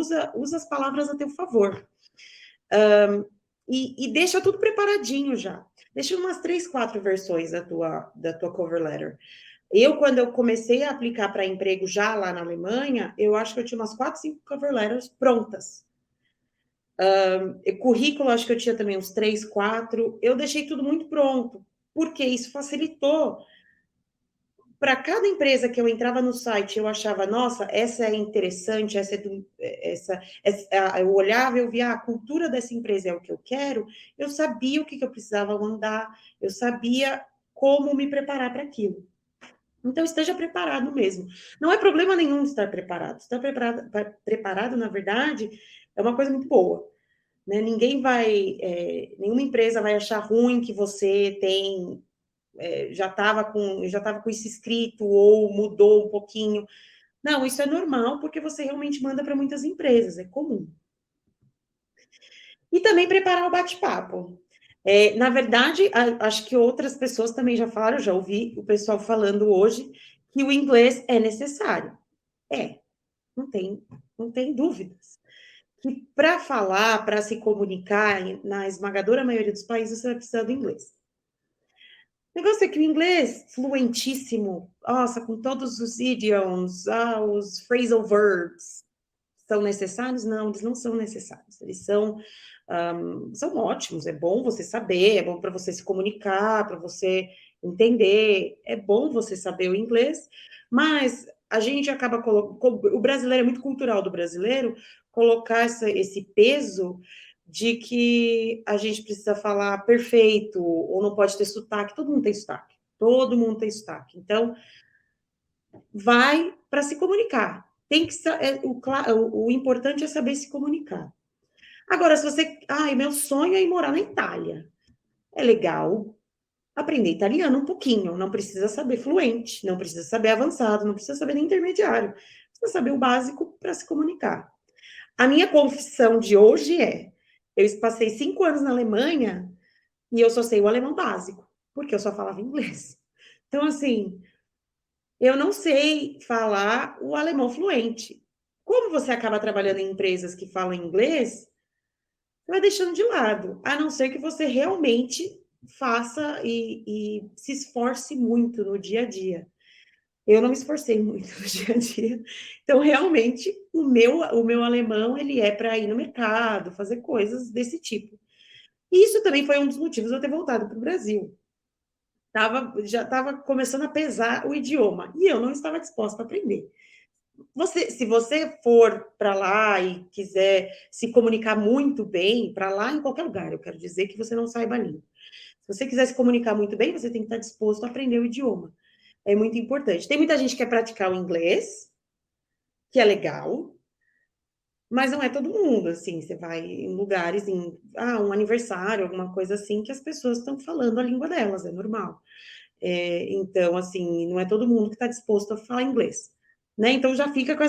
usa as palavras a teu favor. E deixa tudo preparadinho já. Deixa umas 3, 4 versões da tua cover letter. Quando eu comecei a aplicar para emprego já lá na Alemanha, eu acho que eu tinha umas 4, 5 cover letters prontas. Currículo, acho que eu tinha também uns 3, 4. Eu deixei tudo muito pronto, porque isso facilitou. Para cada empresa que eu entrava no site, eu achava, nossa, essa é interessante, eu olhava, eu via a cultura dessa empresa é o que eu quero, eu sabia o que eu precisava mandar, eu sabia como me preparar para aquilo. Então, esteja preparado mesmo. Não é problema nenhum estar preparado. Estar preparado, na verdade, é uma coisa muito boa. Né? Nenhuma empresa vai achar ruim que você já estava com isso escrito ou mudou um pouquinho. Não, isso é normal, porque você realmente manda para muitas empresas, é comum. E também preparar o bate-papo. Na verdade, acho que outras pessoas também já falaram, já ouvi o pessoal falando hoje, que o inglês é necessário. Não tem dúvidas. Que para falar, para se comunicar, na esmagadora maioria dos países, você vai precisar do inglês. O negócio é que o inglês, fluentíssimo, nossa, com todos os idioms, os phrasal verbs, são necessários? Não, eles não são necessários. Eles são ótimos, é bom você saber, é bom para você se comunicar, para você entender, é bom você saber o inglês, mas a gente acaba colocando, o brasileiro é muito cultural do brasileiro, colocar esse peso de que a gente precisa falar perfeito, ou não pode ter sotaque, todo mundo tem sotaque, todo mundo tem sotaque. Então, vai para se comunicar. O importante é saber se comunicar. Agora, se você. Meu sonho é ir morar na Itália. É legal aprender italiano um pouquinho. Não precisa saber fluente, não precisa saber avançado, não precisa saber nem intermediário. Precisa saber o básico para se comunicar. A minha confissão de hoje é: eu passei 5 anos na Alemanha e eu só sei o alemão básico, porque eu só falava inglês. Então, assim, eu não sei falar o alemão fluente. Como você acaba trabalhando em empresas que falam inglês, você vai deixando de lado, a não ser que você realmente faça e se esforce muito no dia a dia. Eu não me esforcei muito no dia a dia. Então, realmente, o meu alemão, ele é para ir no mercado, fazer coisas desse tipo. E isso também foi um dos motivos de eu ter voltado para o Brasil. Já estava começando a pesar o idioma, e eu não estava disposta a aprender. Se você for para lá e quiser se comunicar muito bem, para lá em qualquer lugar, eu quero dizer que você não saiba a língua. Se você quiser se comunicar muito bem, você tem que estar disposto a aprender o idioma. É muito importante. Tem muita gente que quer praticar o inglês, que é legal, mas não é todo mundo, assim. Você vai em lugares, um aniversário, alguma coisa assim, que as pessoas estão falando a língua delas, é normal. Então, assim, não é todo mundo que está disposto a falar inglês. Né? Então, já fica com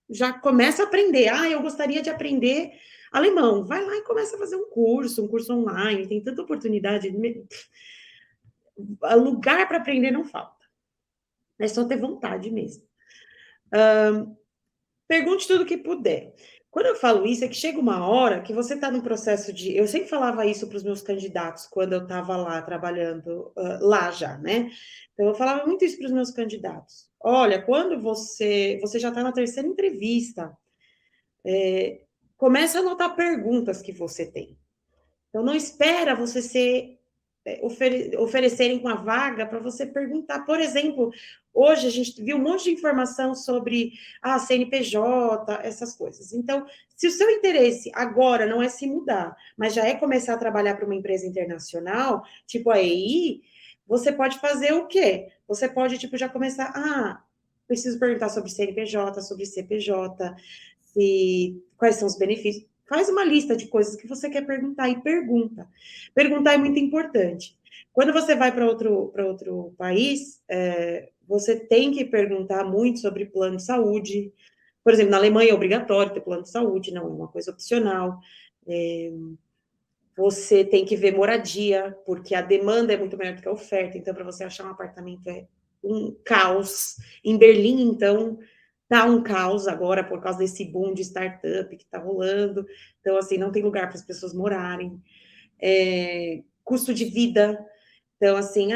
já começa a aprender. Eu gostaria de aprender alemão. Vai lá e começa a fazer um curso online. Tem tanta oportunidade. Lugar para aprender não falta. É só ter vontade mesmo. Pergunte tudo que puder. Quando eu falo isso, é que chega uma hora que você está no processo de. Eu sempre falava isso para os meus candidatos quando eu estava lá trabalhando, lá já, né? Então, eu falava muito isso para os meus candidatos. Olha, quando você já está na terceira entrevista, começa a anotar perguntas que você tem. Então, não espera você oferecerem com a vaga para você perguntar. Por exemplo, hoje a gente viu um monte de informação sobre a CNPJ, essas coisas. Então, se o seu interesse agora não é se mudar, mas já é começar a trabalhar para uma empresa internacional, tipo a EI, você pode fazer o quê? Você pode, já começar, preciso perguntar sobre CNPJ, sobre CPJ, quais são os benefícios. Faz uma lista de coisas que você quer perguntar e pergunta. Perguntar é muito importante. Quando você vai para outro país, você tem que perguntar muito sobre plano de saúde. Por exemplo, na Alemanha é obrigatório ter plano de saúde, não é uma coisa opcional. Você tem que ver moradia, porque a demanda é muito maior do que a oferta. Então, para você achar um apartamento é um caos. Em Berlim, então, Tá um caos agora por causa desse boom de startup que está rolando. Então, assim, não tem lugar para as pessoas morarem. Custo de vida. Então, assim,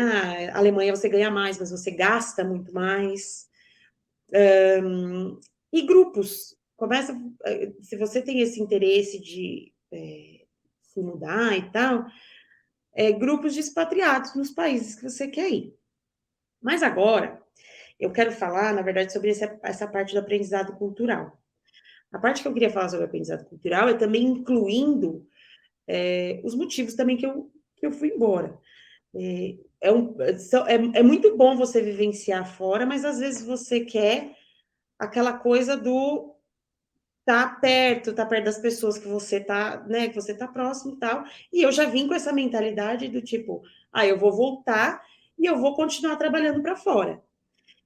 Alemanha você ganha mais, mas você gasta muito mais. E grupos. Começa, se você tem esse interesse de se mudar e tal, grupos de expatriados nos países que você quer ir. Mas agora, eu quero falar, na verdade, sobre essa parte do aprendizado cultural. A parte que eu queria falar sobre aprendizado cultural é também incluindo os motivos também que eu fui embora. É muito bom você vivenciar fora, mas às vezes você quer aquela coisa do tá perto das pessoas que você tá, né, que você tá próximo e tal. E eu já vim com essa mentalidade do tipo, eu vou voltar e eu vou continuar trabalhando para fora.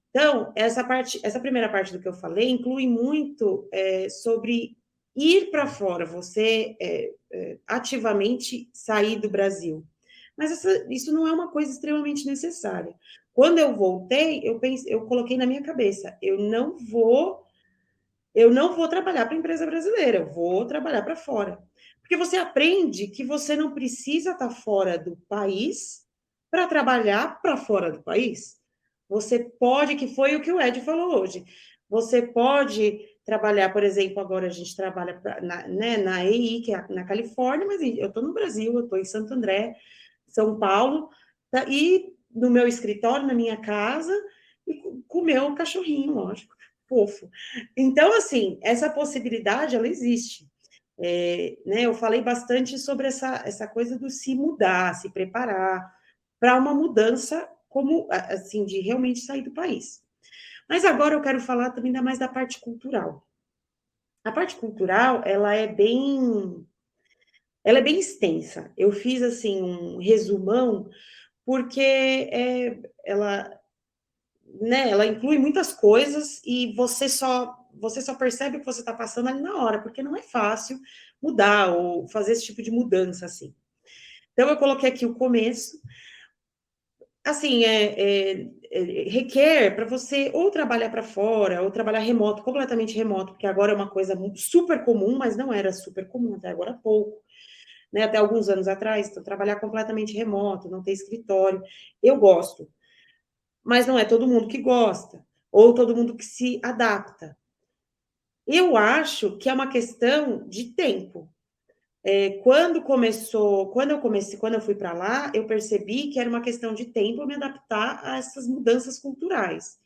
Então, essa primeira parte do que eu falei inclui muito sobre ir para fora, você ativamente sair do Brasil. Mas isso não é uma coisa extremamente necessária. Quando eu voltei, eu coloquei na minha cabeça, eu não vou trabalhar para empresa brasileira, eu vou trabalhar para fora. Porque você aprende que você não precisa estar fora do país para trabalhar para fora do país. Você pode, que foi o que o Ed falou hoje. Você pode trabalhar, por exemplo, agora a gente trabalha na EI, que é na Califórnia, mas eu estou no Brasil, eu estou em Santo André, São Paulo, tá? E no meu escritório, na minha casa, e com o meu cachorrinho, lógico, fofo. Então, assim, essa possibilidade, ela existe. Né, eu falei bastante sobre essa coisa do se mudar, se preparar para uma mudança como, assim, de realmente sair do país. Mas agora eu quero falar também mais da parte cultural. A parte cultural, ela é bem extensa. Eu fiz, assim, um resumão, porque ela inclui muitas coisas e você só percebe o que você está passando ali na hora, porque não é fácil mudar ou fazer esse tipo de mudança assim. Então eu coloquei aqui o começo, assim, requer para você ou trabalhar para fora ou trabalhar remoto, completamente remoto, porque agora é uma coisa super comum, mas não era super comum até agora há pouco, né? Até alguns anos atrás, então trabalhar completamente remoto, não ter escritório, eu gosto, mas não é todo mundo que gosta, ou todo mundo que se adapta. Eu acho que é uma questão de tempo. Quando eu fui para lá, eu percebi que era uma questão de tempo eu me adaptar a essas mudanças culturais.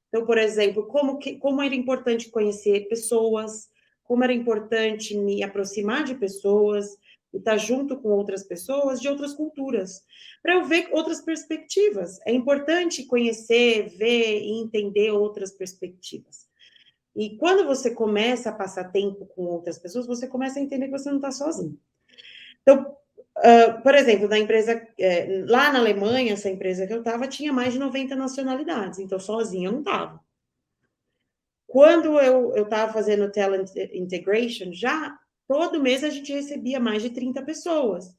Então, por exemplo, como era importante conhecer pessoas, como era importante me aproximar de pessoas e estar junto com outras pessoas de outras culturas, para eu ver outras perspectivas. É importante conhecer, ver e entender outras perspectivas. E quando você começa a passar tempo com outras pessoas, você começa a entender que você não está sozinho. Então, por exemplo, na empresa, lá na Alemanha, essa empresa que eu estava, tinha mais de 90 nacionalidades, então sozinha eu não estava. Quando eu estava fazendo talent integration, já todo mês a gente recebia mais de 30 pessoas.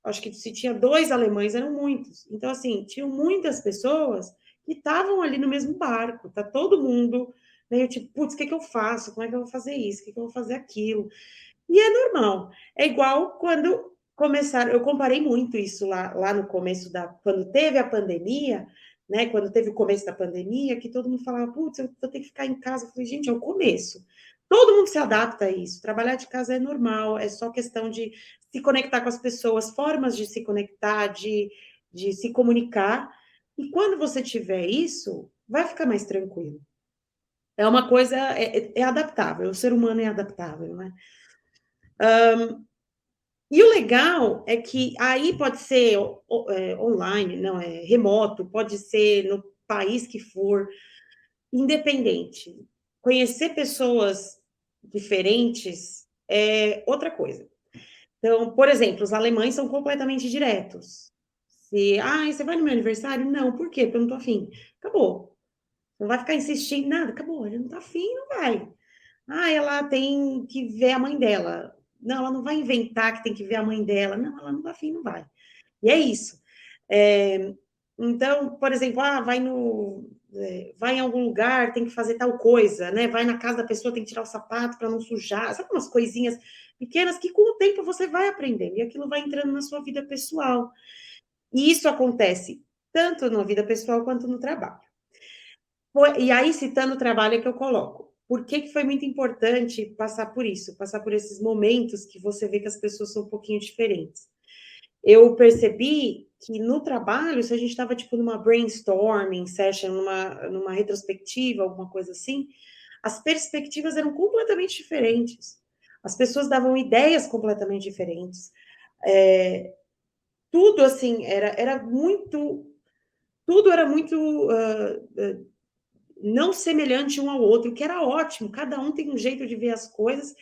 Acho que se tinha 2 alemães, eram muitos. Então, assim, tinham muitas pessoas que estavam ali no mesmo barco, tá todo mundo meio tipo, putz, o que eu faço? Como é que eu vou fazer isso? O que eu vou fazer aquilo? E é normal. É igual quando começaram, eu comparei muito isso lá no começo quando teve a pandemia, né? Quando teve o começo da pandemia, que todo mundo falava, putz, eu vou ter que ficar em casa. Eu falei, gente, é o começo. Todo mundo se adapta a isso. Trabalhar de casa é normal, é só questão de se conectar com as pessoas, formas de se conectar, de se comunicar. E quando você tiver isso, vai ficar mais tranquilo. É uma coisa, é adaptável, o ser humano é adaptável, né? E o legal é que aí pode ser online, não, remoto, pode ser no país que for, independente. Conhecer pessoas diferentes é outra coisa. Então, por exemplo, os alemães são completamente diretos. Você vai no meu aniversário? Não, por quê? Porque eu não tô afim. Acabou. Não vai ficar insistindo, nada, acabou. Ele não tá afim, não vai. Ela tem que ver a mãe dela. Não, ela não vai inventar que tem que ver a mãe dela. Não, ela não tá afim, não vai. E é isso. Então, por exemplo, vai vai em algum lugar, tem que fazer tal coisa, né? Vai na casa da pessoa, tem que tirar o sapato para não sujar. Sabe umas coisinhas pequenas que com o tempo você vai aprendendo e aquilo vai entrando na sua vida pessoal. E isso acontece tanto na vida pessoal quanto no trabalho. E aí, citando o trabalho, é que eu coloco. Por que foi muito importante passar por isso? Passar por esses momentos que você vê que as pessoas são um pouquinho diferentes. Eu percebi que no trabalho, se a gente estava tipo numa brainstorming session, numa retrospectiva, alguma coisa assim, as perspectivas eram completamente diferentes. As pessoas davam ideias completamente diferentes. Tudo assim era muito, tudo era muito não semelhante um ao outro, o que era ótimo. Cada um tem um jeito de ver as coisas.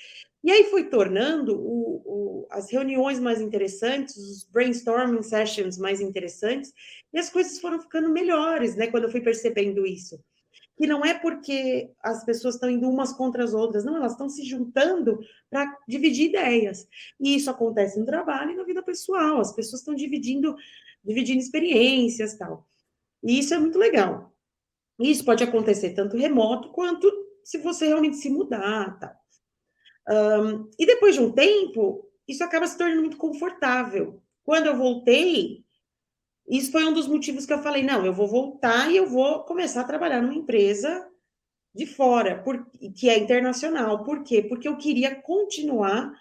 E aí foi tornando as reuniões mais interessantes, os brainstorming sessions mais interessantes, e as coisas foram ficando melhores, né? Quando eu fui percebendo isso. Que não é porque as pessoas estão indo umas contra as outras, não, elas estão se juntando para dividir ideias. E isso acontece no trabalho e na vida pessoal, as pessoas estão dividindo experiências tal. E isso é muito legal. Isso pode acontecer tanto remoto quanto se você realmente se mudar, tá? E depois de um tempo, isso acaba se tornando muito confortável. Quando eu voltei, isso foi um dos motivos que eu falei, não, eu vou voltar e eu vou começar a trabalhar numa empresa de fora, que é internacional. Por quê? Porque eu queria continuar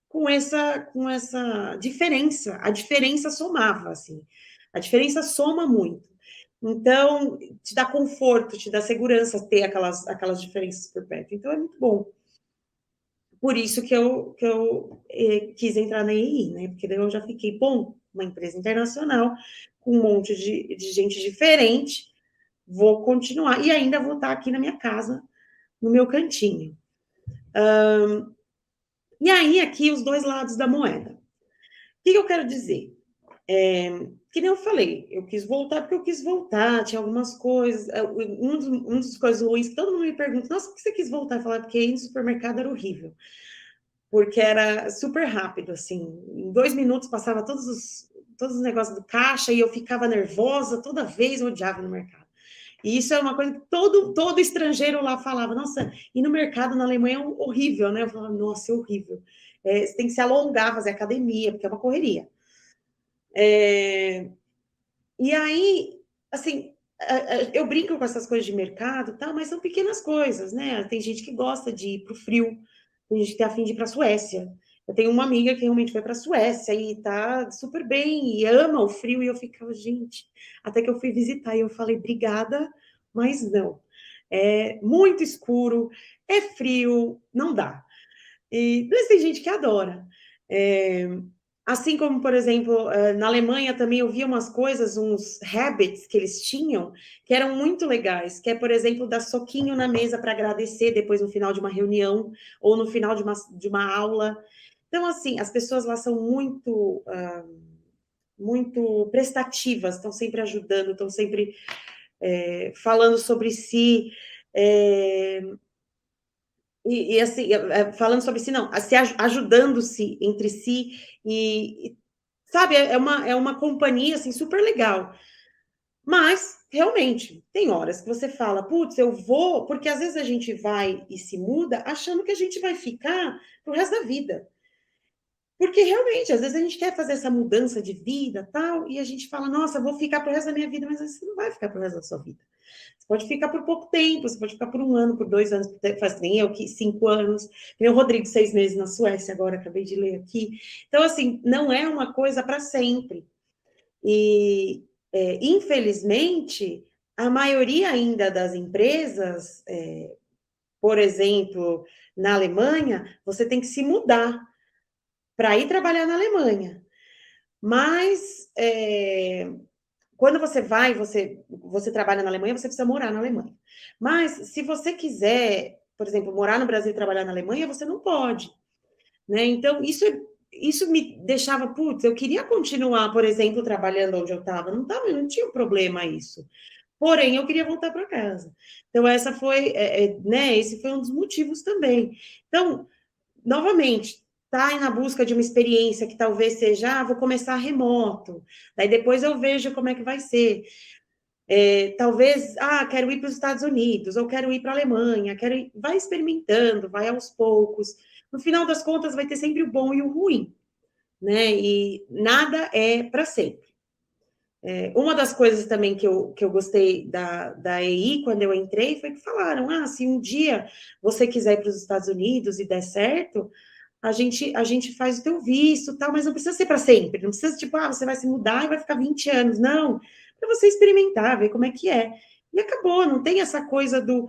com essa diferença. A diferença somava, assim. A diferença soma muito. Então, te dá conforto, te dá segurança ter aquelas diferenças por perto. Então, é muito bom. Por isso que eu quis entrar na EI, né? Porque daí eu já fiquei, bom, uma empresa internacional, com um monte de gente diferente, vou continuar. E ainda vou estar aqui na minha casa, no meu cantinho. E aí, aqui, os dois lados da moeda. O que eu quero dizer? Que nem eu falei, eu quis voltar porque eu quis voltar, tinha algumas coisas. Um dos coisas ruins que todo mundo me pergunta, nossa, por que você quis voltar? Eu falei, porque ir no supermercado era horrível. Porque era super rápido, assim. Em 2 minutos passava todos os negócios do caixa e eu ficava nervosa toda vez, eu odiava no mercado. E isso é uma coisa que todo estrangeiro lá falava, nossa, e no mercado na Alemanha é horrível, né? Eu falava, nossa, é horrível. Você tem que se alongar, fazer academia, porque é uma correria. E aí, assim, eu brinco com essas coisas de mercado, tal, mas são pequenas coisas, né? Tem gente que gosta de ir para o frio, tem gente que tem a fim de ir para a Suécia. Eu tenho uma amiga que realmente foi para a Suécia e tá super bem e ama o frio, e eu ficava, gente, até que eu fui visitar e eu falei, obrigada, mas não. É muito escuro, é frio, não dá. Mas tem gente que adora. É, assim como, por exemplo, na Alemanha também eu via umas coisas, uns habits que eles tinham, que eram muito legais, que é, por exemplo, dar soquinho na mesa para agradecer depois no final de uma reunião, ou no final de uma aula. Então, assim, as pessoas lá são muito prestativas, estão sempre ajudando, estão sempre falando sobre si. É, e assim, falando sobre si, não, se ajudando-se entre si, sabe, é uma companhia assim, super legal. Mas, realmente, tem horas que você fala, putz, eu vou, porque às vezes a gente vai e se muda achando que a gente vai ficar pro resto da vida. Porque realmente, às vezes a gente quer fazer essa mudança de vida, tal, e a gente fala, nossa, vou ficar pro resto da minha vida, mas você não vai ficar pro resto da sua vida. Você pode ficar por pouco tempo, você pode ficar por 1 ano, por 2 anos, faz nem eu que 5 anos, tem o Rodrigo 6 meses na Suécia agora, acabei de ler aqui. Então, assim, não é uma coisa para sempre. E, infelizmente, a maioria ainda das empresas, por exemplo, na Alemanha, você tem que se mudar para ir trabalhar na Alemanha. Mas, quando você trabalha na Alemanha, você precisa morar na Alemanha. Mas, se você quiser, por exemplo, morar no Brasil e trabalhar na Alemanha, você não pode, né? Então, isso me deixava, putz, eu queria continuar, por exemplo, trabalhando onde eu estava, não tinha problema isso. Porém, eu queria voltar para casa. Então, né, esse foi um dos motivos também. Então, novamente, tá aí na busca de uma experiência que talvez seja, vou começar remoto, daí depois eu vejo como é que vai ser. Talvez, quero ir para os Estados Unidos, ou quero ir para a Alemanha, vai experimentando, vai aos poucos. No final das contas, vai ter sempre o bom e o ruim, né? E nada é para sempre. Uma das coisas também que eu gostei da EI quando eu entrei foi que falaram: se um dia você quiser ir para os Estados Unidos e der certo, a gente faz o teu visto, tal, mas não precisa ser para sempre, não precisa, tipo, você vai se mudar e vai ficar 20 anos, não, para você experimentar, ver como é que é. E acabou, não tem essa coisa né,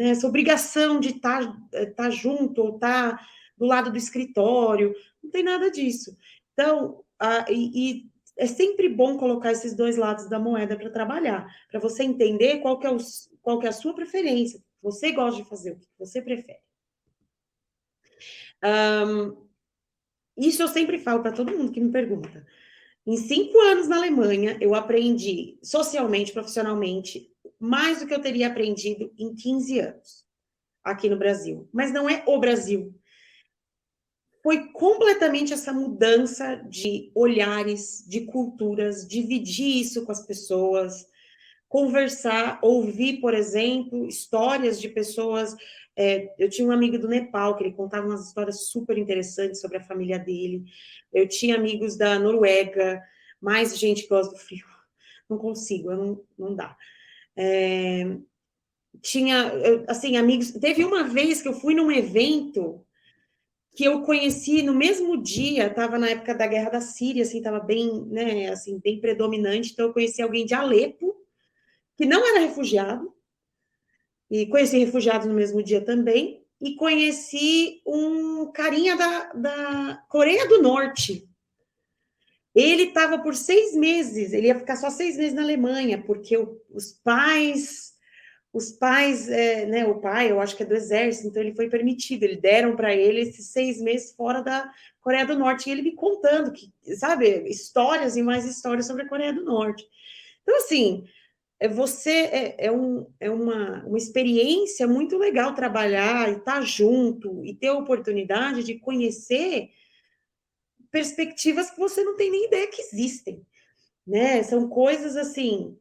essa obrigação de tá junto ou estar do lado do escritório, não tem nada disso. Então, é sempre bom colocar esses dois lados da moeda para trabalhar, para você entender qual que é a sua preferência, o que você gosta de fazer, o que você prefere. Isso eu sempre falo para todo mundo que me pergunta. Em 5 anos na Alemanha, eu aprendi socialmente, profissionalmente, mais do que eu teria aprendido em 15 anos aqui no Brasil. Mas não é o Brasil. Foi completamente essa mudança de olhares, de culturas, dividir isso com as pessoas, conversar, ouvir, por exemplo, histórias de pessoas. Eu tinha um amigo do Nepal, que ele contava umas histórias super interessantes sobre a família dele. Eu tinha amigos da Noruega, mais gente que gosta do frio. Não consigo, não dá. Tinha, assim, amigos. Teve uma vez que eu fui num evento que eu conheci no mesmo dia, estava na época da guerra da Síria, assim, estava bem, né, assim, bem predominante. Então, eu conheci alguém de Alepo, que não era refugiado, e conheci refugiados no mesmo dia também, e conheci um carinha da Coreia do Norte. Ele estava por 6 meses, ele ia ficar só 6 meses na Alemanha, porque os pais, né, o pai, eu acho que é do exército, então ele foi permitido, eles deram para ele esses 6 meses fora da Coreia do Norte, e ele me contando, que, sabe, histórias e mais histórias sobre a Coreia do Norte. Então, assim, é uma experiência muito legal trabalhar e estar junto e ter a oportunidade de conhecer perspectivas que você não tem nem ideia que existem, né? São coisas assim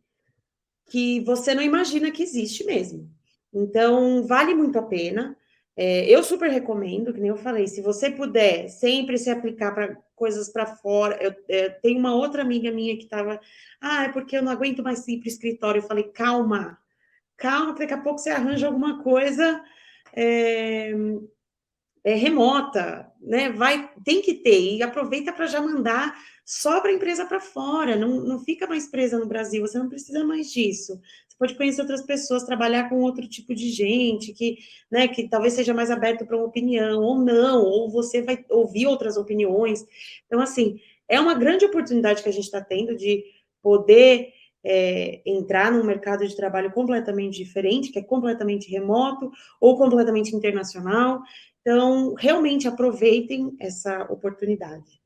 que você não imagina que existe mesmo. Então, vale muito a pena. Eu super recomendo, que nem eu falei, se você puder sempre se aplicar para coisas para fora. Eu tenho uma outra amiga minha que estava, é porque eu não aguento mais ir para o escritório. Eu falei, calma, calma, que daqui a pouco você arranja alguma coisa é, remota, né? Tem que ter, e aproveita para já mandar só para a empresa para fora, não fica mais presa no Brasil, você não precisa mais disso. Você pode conhecer outras pessoas, trabalhar com outro tipo de gente, que, né, que talvez seja mais aberto para uma opinião, ou não, ou você vai ouvir outras opiniões. Então, assim, é uma grande oportunidade que a gente está tendo de poder entrar num mercado de trabalho completamente diferente, que é completamente remoto ou completamente internacional. Então, realmente aproveitem essa oportunidade.